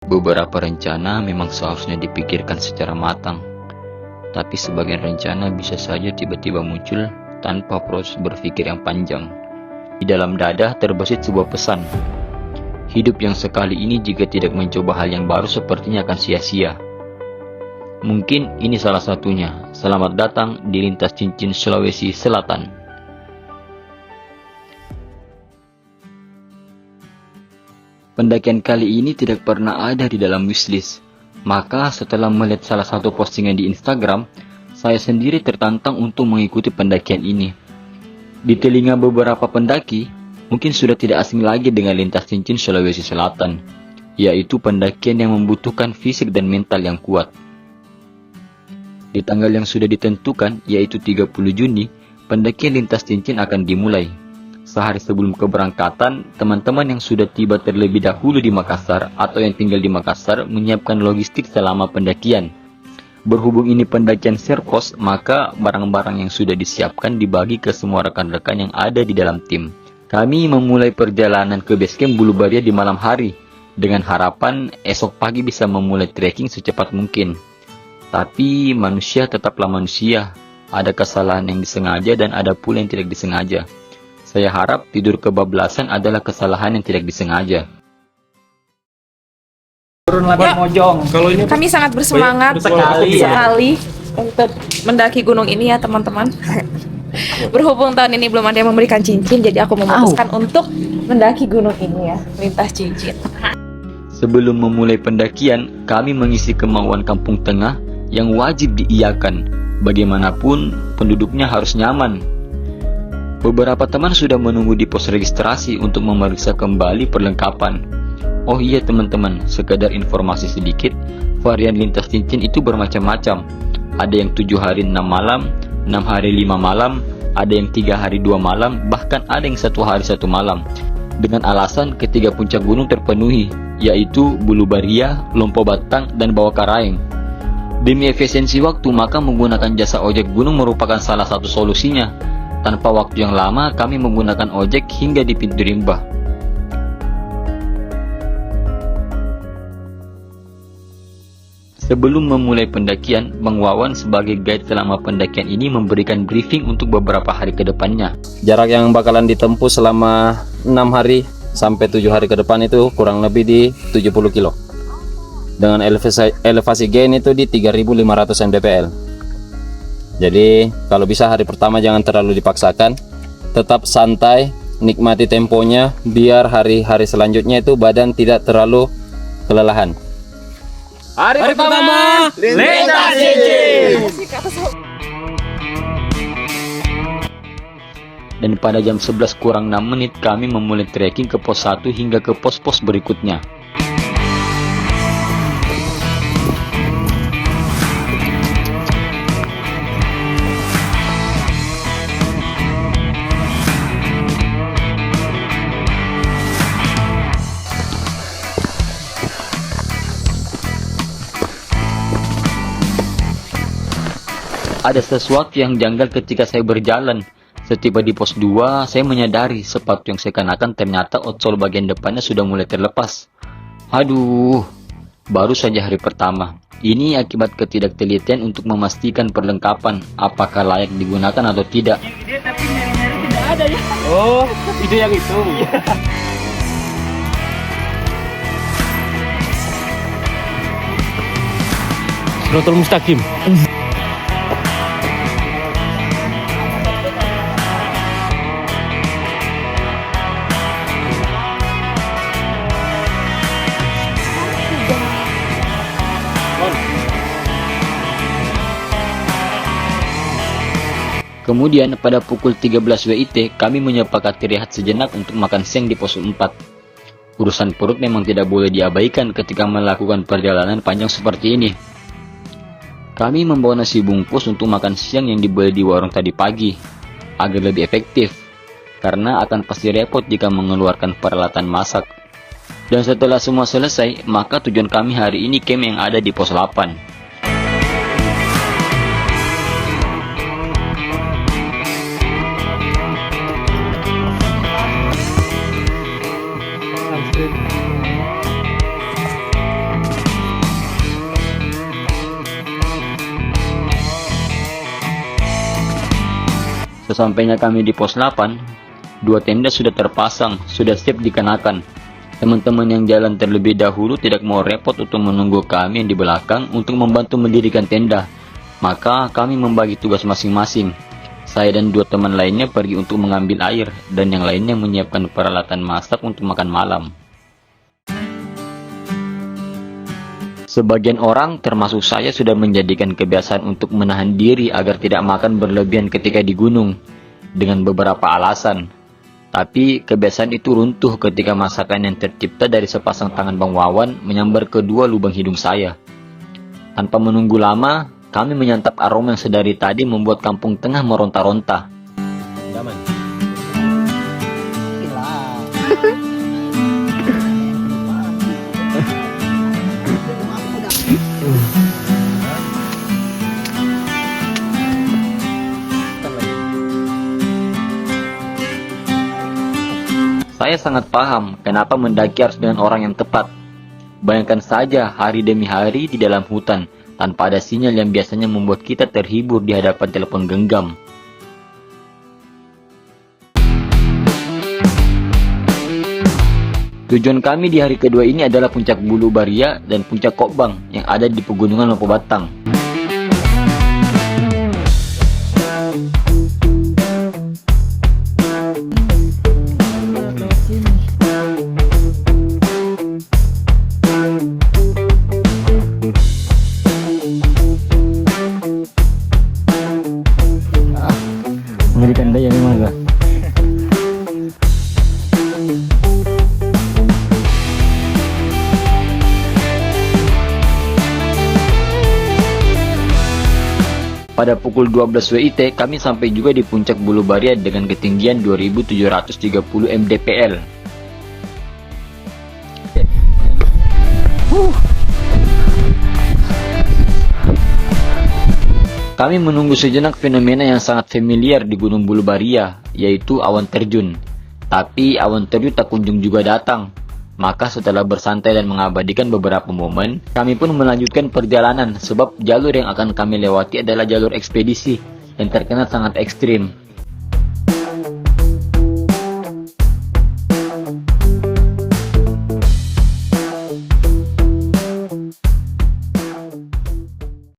Beberapa rencana memang seharusnya dipikirkan secara matang, tapi sebagian rencana bisa saja tiba-tiba muncul tanpa proses berpikir yang panjang. Di dalam dada terbesit sebuah pesan. Hidup yang sekali ini jika tidak mencoba hal yang baru sepertinya akan sia-sia. Mungkin ini salah satunya. Selamat datang di Lintas Cincin Sulawesi Selatan. Pendakian kali ini tidak pernah ada di dalam wishlist. Maka setelah melihat salah satu postingan di Instagram, saya sendiri tertantang untuk mengikuti pendakian ini. Di telinga beberapa pendaki, mungkin sudah tidak asing lagi dengan Lintas Cincin Sulawesi Selatan, yaitu pendakian yang membutuhkan fisik dan mental yang kuat. Di tanggal yang sudah ditentukan, yaitu 30 Juni, pendakian Lintas Cincin akan dimulai. Sehari sebelum keberangkatan, teman-teman yang sudah tiba terlebih dahulu di Makassar atau yang tinggal di Makassar menyiapkan logistik selama pendakian. Berhubung ini pendakian serpos, maka barang-barang yang sudah disiapkan dibagi ke semua rekan-rekan yang ada di dalam tim. Kami memulai perjalanan ke basecamp Bulubaria di malam hari, dengan harapan esok pagi bisa memulai trekking secepat mungkin. Tapi manusia tetaplah manusia, ada kesalahan yang disengaja dan ada pula yang tidak disengaja. Saya harap tidur kebablasan adalah kesalahan yang tidak disengaja. Turun lapan mojong. Kalau ini Kami sangat bersemangat sekali untuk mendaki gunung ini ya teman-teman. Berhubung tahun ini belum ada yang memberikan cincin, jadi aku memutuskan untuk mendaki gunung ini ya, Lintas Cincin. Sebelum memulai pendakian, kami mengisi kemauan Kampung Tengah yang wajib diiyakan. Bagaimanapun, penduduknya harus nyaman. Beberapa teman sudah menunggu di pos registrasi untuk memeriksa kembali perlengkapan. Oh iya teman-teman, sekadar informasi sedikit, varian Lintas Cincin itu bermacam-macam. Ada yang 7 hari 6 malam, 6 hari 5 malam, ada yang 3 hari 2 malam, bahkan ada yang 1 hari 1 malam. Dengan alasan ketiga puncak gunung terpenuhi, yaitu Bulubaria, Lompo Batang, dan Bawah Karaeng. Demi efisiensi waktu, maka menggunakan jasa ojek gunung merupakan salah satu solusinya. Tanpa waktu yang lama, kami menggunakan ojek hingga di pintu rimba. Sebelum memulai pendakian, Bang Wawan sebagai guide selama pendakian ini memberikan briefing untuk beberapa hari ke depannya. Jarak yang bakalan ditempuh selama 6 hari sampai 7 hari ke depan itu kurang lebih di 70 kilo. Dengan elevasi gain itu di 3500 mdpl. Jadi kalau bisa hari pertama jangan terlalu dipaksakan, tetap santai, nikmati temponya biar hari-hari selanjutnya itu badan tidak terlalu kelelahan. Hari pertama Lintas Cincin. Dan pada jam 11 kurang 6 menit kami memulai trekking ke pos 1 hingga ke pos-pos berikutnya. Ada sesuatu yang janggal ketika saya berjalan. Setiba di pos 2, saya menyadari sepatu yang saya kenakan ternyata outsole bagian depannya sudah mulai terlepas. Aduh, baru saja hari pertama. Ini akibat ketidaktelitian untuk memastikan perlengkapan apakah layak digunakan atau tidak. Oh, itu yang itu. Siratal Mustaqim. Kemudian pada pukul 13 WIT kami menyepakati rehat sejenak untuk makan siang di pos 4. Urusan perut memang tidak boleh diabaikan ketika melakukan perjalanan panjang seperti ini. Kami membawa nasi bungkus untuk makan siang yang dibeli di warung tadi pagi, agar lebih efektif, karena akan pasti repot jika mengeluarkan peralatan masak. Dan setelah semua selesai, maka tujuan kami hari ini camp yang ada di pos 8. Sesampainya kami di pos 8, 2 tenda sudah terpasang, sudah siap dikenakan. Teman-teman yang jalan terlebih dahulu tidak mau repot untuk menunggu kami yang di belakang untuk membantu mendirikan tenda. Maka kami membagi tugas masing-masing. Saya dan 2 teman lainnya pergi untuk mengambil air, dan yang lainnya menyiapkan peralatan masak untuk makan malam. Sebagian orang, termasuk saya, sudah menjadikan kebiasaan untuk menahan diri agar tidak makan berlebihan ketika di gunung, dengan beberapa alasan. Tapi kebiasaan itu runtuh ketika masakan yang tercipta dari sepasang tangan Bang Wawan menyambar kedua lubang hidung saya. Tanpa menunggu lama, kami menyantap aroma yang sedari tadi membuat kampung tengah meronta-ronta. Saya sangat paham kenapa mendaki harus dengan orang yang tepat. Bayangkan saja hari demi hari di dalam hutan, tanpa ada sinyal yang biasanya membuat kita terhibur di hadapan telepon genggam. Tujuan kami di hari kedua ini adalah puncak Bulu Baria dan puncak Kokbang yang ada di pegunungan Lopo Batang. Mengerikan daya memang gak? Pada pukul 12 WIT, kami sampai juga di puncak Bulu Baria dengan ketinggian 2730 mdpl. Kami menunggu sejenak fenomena yang sangat familiar di Gunung Bulu Baria, yaitu awan terjun. Tapi awan terjun tak kunjung juga datang. Maka setelah bersantai dan mengabadikan beberapa momen, kami pun melanjutkan perjalanan sebab jalur yang akan kami lewati adalah jalur ekspedisi yang terkenal sangat ekstrim.